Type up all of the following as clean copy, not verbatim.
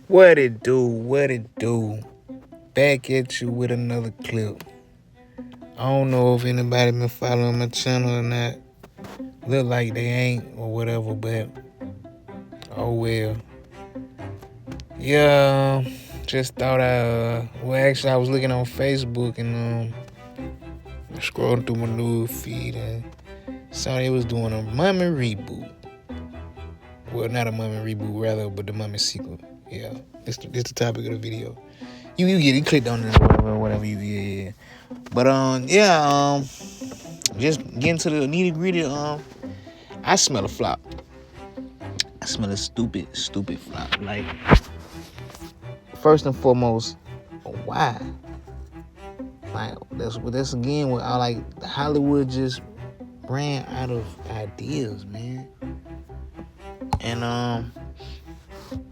What it do? What it do? Back at you with another clip. I don't know if anybody been following my channel or not. Look like they ain't or whatever, but oh well. Yeah, just thought well actually I was looking on Facebook and scrolling through my news feed and saw they was doing a Mummy reboot. Well, not a Mummy reboot, rather, but the Mummy sequel. Yeah, this the topic of the video. You get it, clicked on it or whatever you yeah. But just getting to the nitty gritty. I smell a flop. I smell a stupid flop. Like first and foremost, why? Like that's again what I like. Hollywood just ran out of ideas, man. And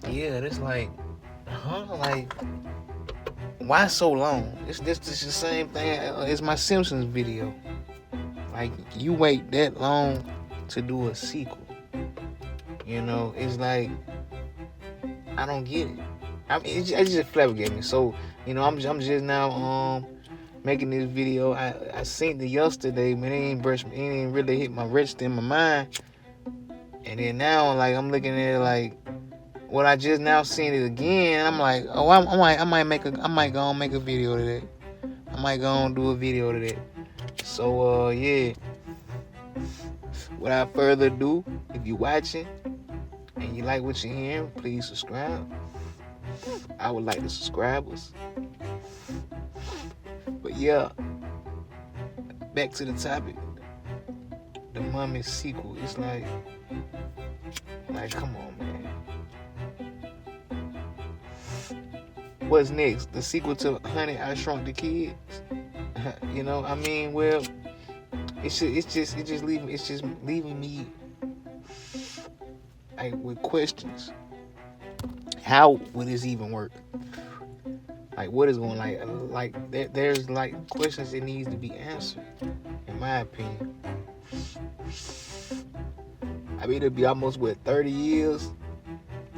yeah, it's like, like why so long? It's this the same thing as my Simpsons video. Like you wait that long to do a sequel. You know, it's like I don't get it. I mean, it just flabbergasted me. So, you know, I'm just now making this video. I seen it yesterday, man. It ain't really hit my register in my mind. And then now, like, I'm looking at it like, what I just now seen it again. I'm like, oh, I might go and make a video today. I might go and do a video today. So, yeah. Without further ado, if you're watching and you like what you're hearing, please subscribe. I would like the subscribers. But yeah, back to the topic. The Mummy sequel. It's like, come on, man. What's next? The sequel to Honey, I Shrunk the Kids? You know, I mean, well, it's just leaving me like with questions. How would this even work? Like, what is going there's like questions that needs to be answered, in my opinion. I mean, it'll be almost 30 years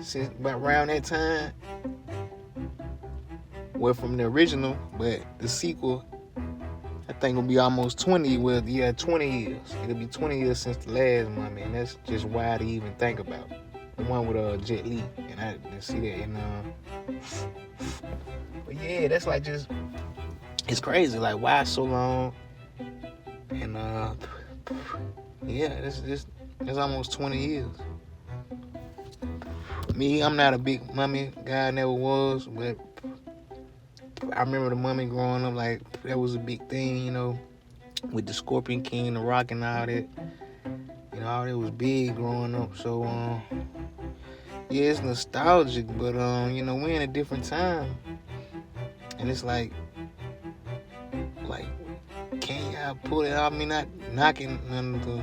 since about around that time. Well, from the original, but the sequel, I think it'll be almost 20. Well, yeah, 20 years. It'll be 20 years since the last one, man. That's just wild to even think about. The one with Jet Li, and I didn't see that. And but yeah, that's like just, it's crazy. Like, why so long? And yeah, it's almost 20 years. Me, I'm not a big Mummy guy, never was, but I remember the Mummy growing up, like, that was a big thing, you know, with the Scorpion King, the Rock, and all that. You know, all that was big growing up. So, yeah, it's nostalgic, but, you know, we're in a different time. And it's like, can y'all pull it out? I mean, not knocking none of the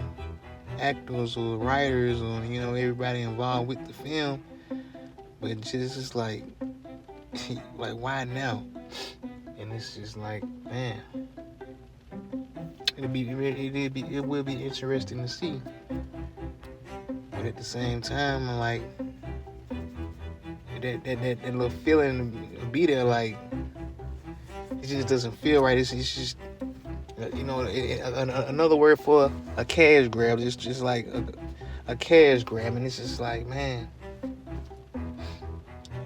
actors or writers or, you know, everybody involved with the film, but just like why now? And it's just like, man, it will be interesting to see. But at the same time, like that little feeling will be there. Like, it just doesn't feel right. It's just, you know, another word for a cash grab. It's just like a cash grab, and it's just like, man,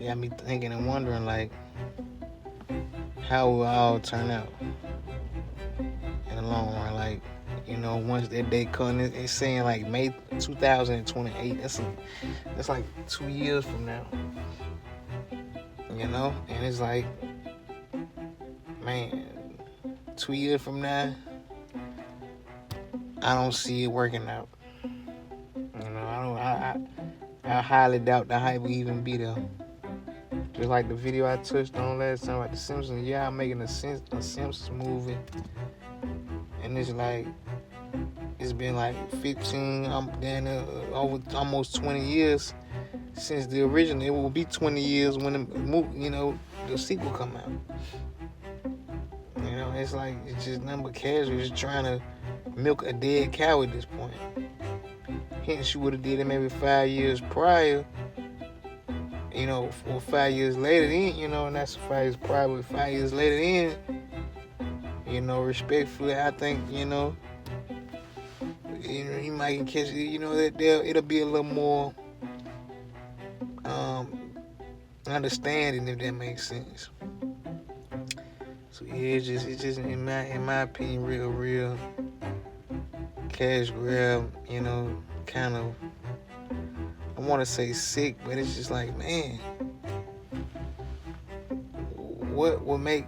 it got me thinking and wondering, like, how will all turn out in the long run? Like, you know, once that day comes, it's saying like May 2028. That's like 2 years from now. You know, and it's like, man, 2 years from now, I don't see it working out. You know, I highly doubt the hype will even be there. Just like the video I touched on last time about the Simpsons. Yeah, I'm making a Simpsons movie, and it's like, it's been like 15, over almost 20 years since the original. It will be 20 years when the movie, you know, the sequel come out. You know, it's like, it's just nothing but casual. Just trying to milk a dead cow at this point. Hence, you would have did it maybe 5 years prior, you know, 5 years later, then, you know, and that's probably 5 years later, then, you know, respectfully, I think, you know, you might catch, you know, that it'll be a little more understanding, if that makes sense. So yeah, it's just in my opinion, real cash grab, you know, kind of, I want to say sick, but it's just like, man, what will make,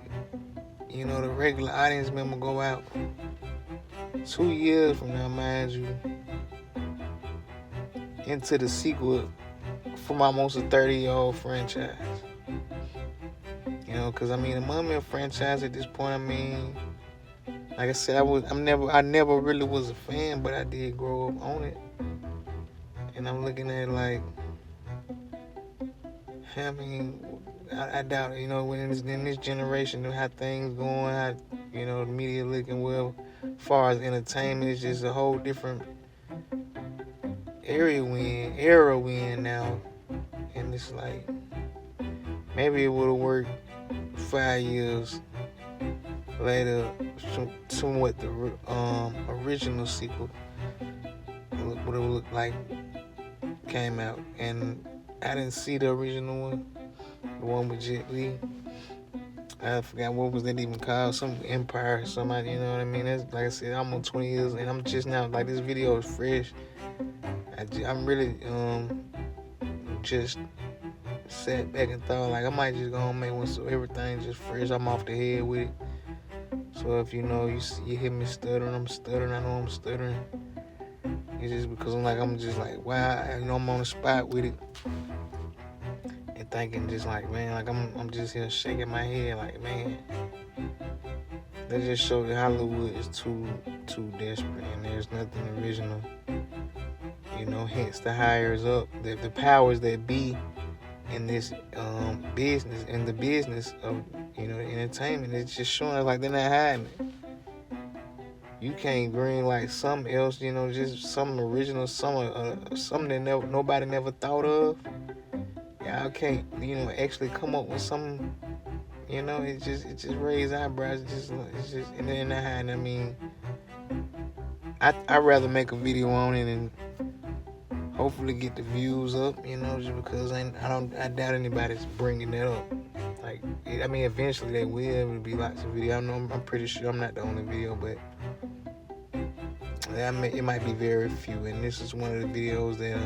you know, the regular audience member go out 2 years from now, mind you, into the sequel from almost a 30-year-old franchise? You know, because I mean, the Mummy franchise at this point, I mean, like I said, I never really was a fan, but I did grow up on it, and I'm looking at it like, I mean, I doubt it, you know, in this generation, how things going, how, you know, the media looking, well, as far as entertainment, it's just a whole different era we in now, and it's like, maybe it would have worked 5 years later, somewhat the original sequel would have looked like came out, and I didn't see the original one, the one with Jet Li. I forgot what was that even called, some Empire, somebody, you know what I mean? That's, like I said, I'm on 20 years, and I'm just now, like, this video is fresh. I'm really just sat back and thought, like, I might just go and make one so everything just fresh. I'm off the head with it. So if you know, you hear me stuttering, I'm stuttering. I know I'm stuttering. It's just because I'm just like, wow, I know I'm on the spot with it. And thinking just like, man, like I'm just here shaking my head like, man. That just shows that Hollywood is too desperate, and there's nothing original. You know, hence the hires up, the powers that be in this business, in the business of, you know, entertainment. It's just showing us like they're not hiding it. You can't greenlight something else, you know, just something original, something that nobody never thought of. Y'all can't, you know, actually come up with something, you know. It just raise eyebrows. It's just, and then not hiding. I mean, I'd rather make a video on it and hopefully get the views up, you know, just because I doubt anybody's bringing that up. Like, I mean, eventually they will. It'll be lots of videos. I'm pretty sure I'm not the only video, but it might be very few. And this is one of the videos that,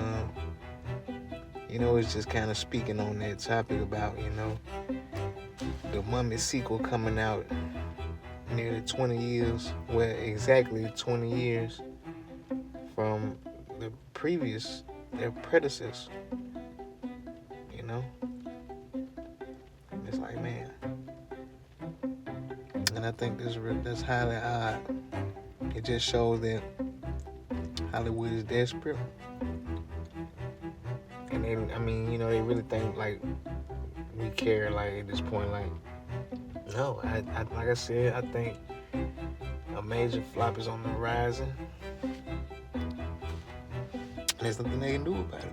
you know, it's just kind of speaking on that topic about, you know, the Mummy sequel coming out nearly 20 years, well, exactly 20 years from their predecessor, you know. It's like, man, and I think that's highly odd. It just shows that Hollywood is desperate, and they, I mean, you know, they really think like we care, like at this point, like, no, I like I said, I think a major flop is on the horizon. There's nothing they can do about it.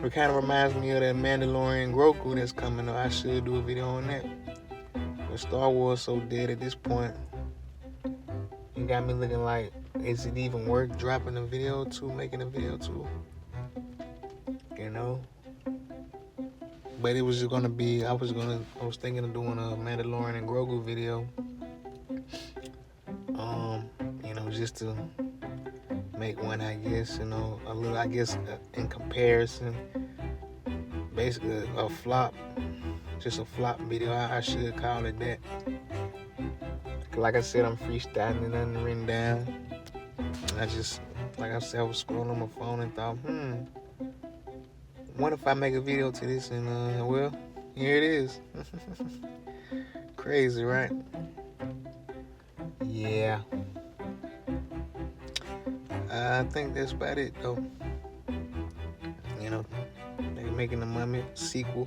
It kind of reminds me of that Mandalorian Grogu that's coming up. I should do a video on that. But Star Wars so dead at this point. It got me looking like, is it even worth dropping a video to, making a video to? You know? But it was just gonna be, I was thinking of doing a Mandalorian and Grogu video. You know, just to make one, I guess, you know, a little, I guess, in comparison, basically a flop, just a flop video. I should call it that. Like I said, I'm freestyling and nothing written down. And I just, like I said, I was scrolling on my phone and thought, what if I make a video to this? And well, here it is. Crazy, right? Yeah. I think that's about it, though. You know, they're making the Mummy sequel.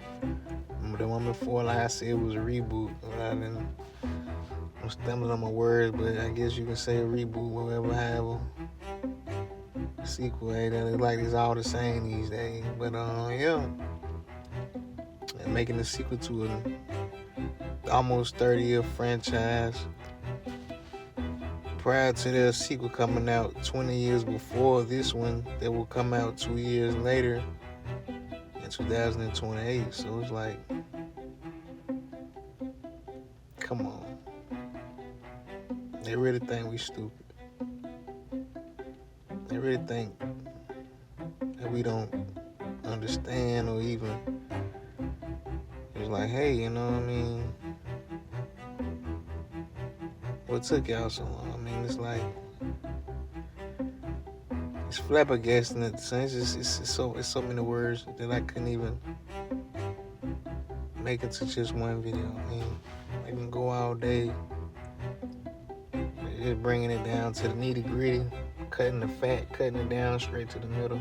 The Mummy 4, like I said, it was a reboot. I'm stumbling on my words, but I guess you can say a reboot, whatever, however. Sequel, hey, that look like it's all the same these days. But yeah. and making a sequel to an almost 30-year franchise. Prior to their sequel coming out 20 years before this one, that will come out 2 years later in 2028. So it's like, come on. They really think we stupid. They really think that we don't understand, or even, it's like, hey, you know what I mean? What took y'all so long? I mean, it's like, it's flabbergasting at the same. It's so many words that I couldn't even make it to just one video. I mean, I can go all day, just bringing it down to the nitty gritty, cutting the fat, cutting it down straight to the middle.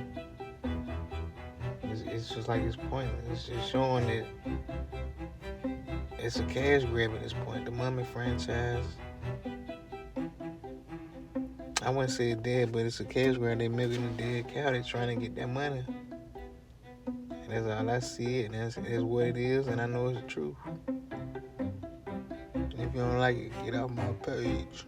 It's just like, it's pointless. It's just showing that it's a cash grab at this point. The Mummy franchise, I wouldn't say it's dead, but it's a cash grab. They're milking a dead cow. They're trying to get that money. And that's all I see it. And that's what it is, and I know it's the truth. And if you don't like it, get off my page.